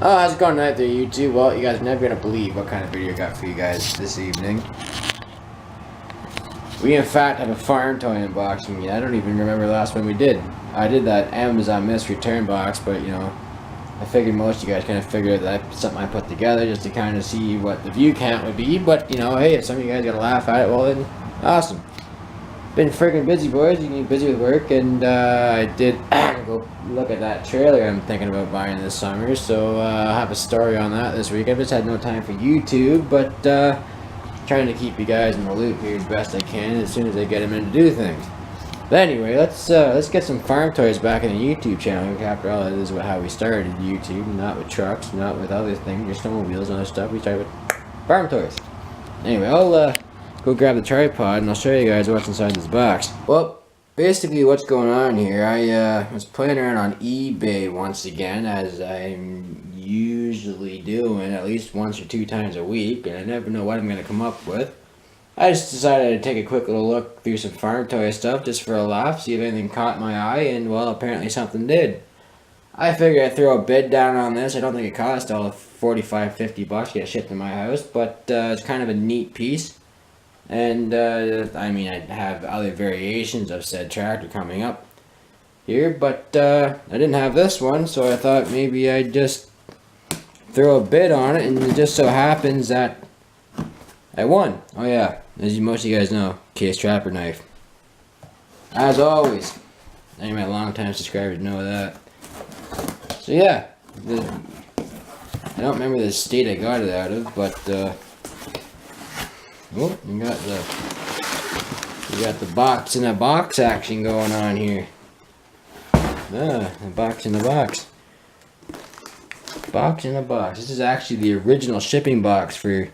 Oh, how's it going tonight there, YouTube? Well, you guys are never gonna believe what kind of video I got for you guys this evening. We in fact have a farm toy unboxing. I don't even remember the last one we did. I did that Amazon mystery return box, but you know, I figured most of you guys kind of figured that that's something I put together just to kind of see what the view count would be. But you know, hey, if some of you guys gotta laugh at it, well then, awesome. Been freaking busy, boys. You can be busy with work, and I did go look at that trailer I'm thinking about buying this summer. So I'll have a story on that this week. I've just had no time for YouTube, but trying to keep you guys in the loop here as best I can as soon as I get them in to do things. But anyway, let's get some farm toys back in the YouTube channel. After all, this is how we started YouTube, not with trucks, not with other things, just snowmobiles and other stuff. We started with farm toys. Anyway, I'll go grab the tripod and I'll show you guys what's inside this box. Well, basically what's going on here, I was playing around on eBay once again, as I'm usually doing at least once or two times a week, and I never know what I'm going to come up with. I just decided to take a quick little look through some farm toy stuff just for a laugh, see if anything caught my eye, and well, apparently something did. I figured I'd throw a bid down on this. I don't think it cost all of $45-50 to get shipped to my house, but it's kind of a neat piece. And I mean, I have other variations of said tractor coming up here, but I didn't have this one, so I thought maybe I'd just throw a bid on it, and it just so happens that I won. Oh yeah, as most of you guys know, Case Trapper Knife. As always, any of my long-time subscribers know that. So yeah, I don't remember the state I got it out of, but oh, you got the box in a box action going on here. Ah, a box in a box. Box in a box. This is actually the original shipping box for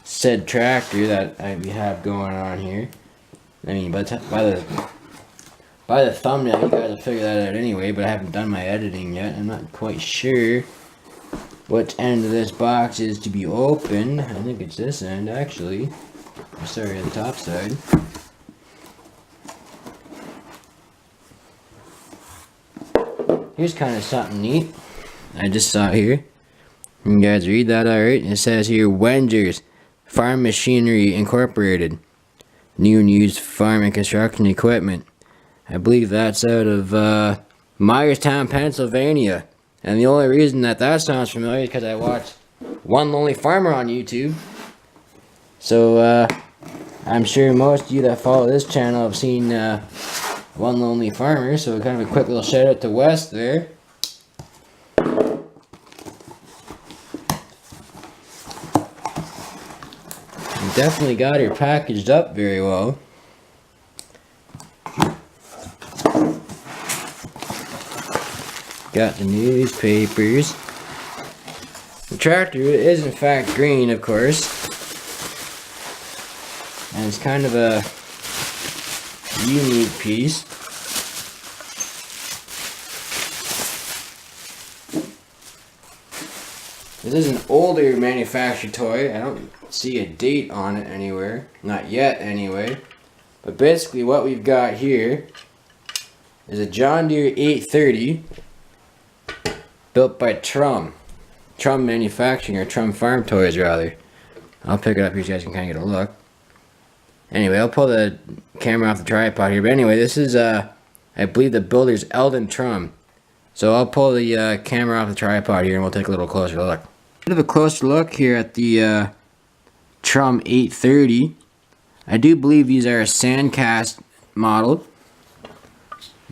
said tractor that we have going on here. I mean, by the thumbnail, you guys will figure that out anyway, but I haven't done my editing yet. I'm not quite sure what end of this box is to be opened. I think it's this end, actually. Sorry, the top side. Here's kind of something neat. I just saw it here. You guys read that alright? It says here, Wengers Farm Machinery Incorporated. New and used farm and construction equipment. I believe that's out of Myerstown, Pennsylvania. And the only reason that sounds familiar is because I watched One Lonely Farmer on YouTube. So, I'm sure most of you that follow this channel have seen One Lonely Farmer, so kind of a quick little shout out to Wes there. You definitely got her packaged up very well. Got the newspapers. The tractor is in fact green, of course. And it's kind of a unique piece. This is an older manufactured toy. I don't see a date on it anywhere. Not yet, anyway. But basically what we've got here is a John Deere 830 built by Trumm. Trumm Manufacturing, or Trumm Farm Toys, rather. I'll pick it up here so you guys can kind of get a look. Anyway, I'll pull the camera off the tripod here. But anyway, this is, I believe the builder's Eldon Trumm. So I'll pull the camera off the tripod here and we'll take a little closer look. Bit of a closer look here at the Trumm 830. I do believe these are a sandcast model.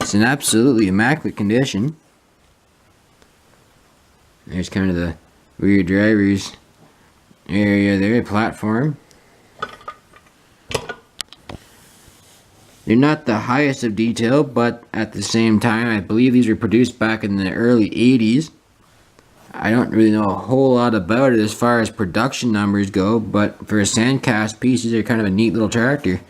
It's in absolutely immaculate condition. There's kind of the rear driver's area there, platform. They're not the highest of detail, but at the same time, I believe these were produced back in the early 80s. I don't really know a whole lot about it as far as production numbers go, but for a sandcast piece, these are kind of a neat little tractor.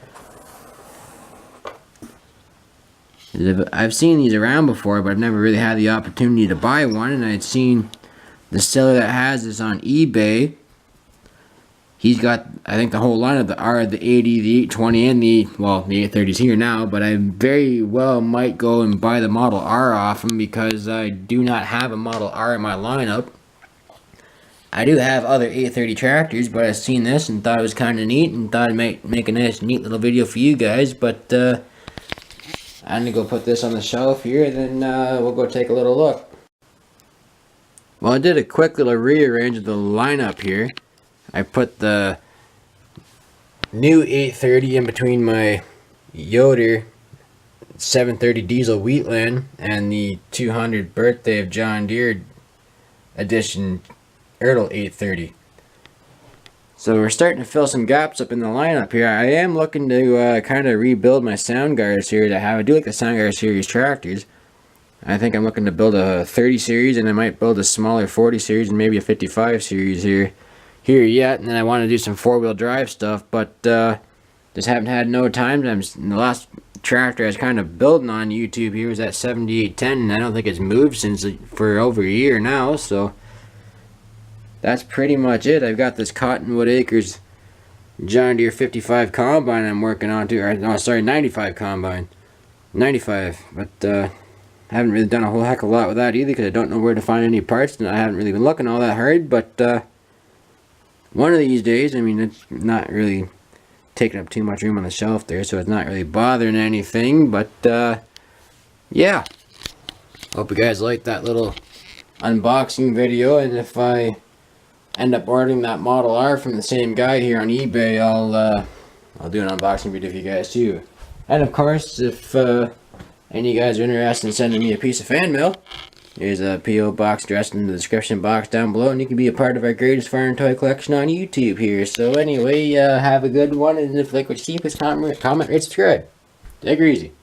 I've seen these around before, but I've never really had the opportunity to buy one, and I'd seen the seller that has this on eBay. He's got, I think, the whole line of the R, the 80, the 820, and the 830's here now, but I very well might go and buy the Model R off him because I do not have a Model R in my lineup. I do have other 830 tractors, but I seen this and thought it was kind of neat and thought I'd make a nice, neat little video for you guys. But I'm gonna go put this on the shelf here, and then we'll go take a little look. Well, I did a quick little rearrange of the lineup here. I put the new 830 in between my Yoder 730 diesel Wheatland and the 200 birthday of John Deere edition Ertl 830. So we're starting to fill some gaps up in the lineup here. I am looking to kind of rebuild my sound guards here to have. I do like the sound guard series tractors. I think I'm looking to build a 30 series, and I might build a smaller 40 series and maybe a 55 series here yet. And then I want to do some four-wheel drive stuff, but just haven't had no time. The last tractor I was kind of building on YouTube here was that 7810, and I don't think it's moved since for over a year now. So that's pretty much it. I've got this Cottonwood Acres John Deere 55 combine I'm working on too. Or no, sorry, 95 combine. 95. But haven't really done a whole heck of a lot with that either because I don't know where to find any parts, and I haven't really been looking all that hard. But one of these days, I mean, it's not really taking up too much room on the shelf there, so it's not really bothering anything. But yeah. Hope you guys liked that little unboxing video, and if I end up ordering that Model R from the same guy here on eBay, I'll do an unboxing video for you guys too. And of course, if any of you guys are interested in sending me a piece of fan mail, there's a P.O. box address in the description box down below, and you can be a part of our greatest fire and toy collection on YouTube here. So anyway, have a good one, and if you like what you see, please comment, rate, subscribe. Take her easy.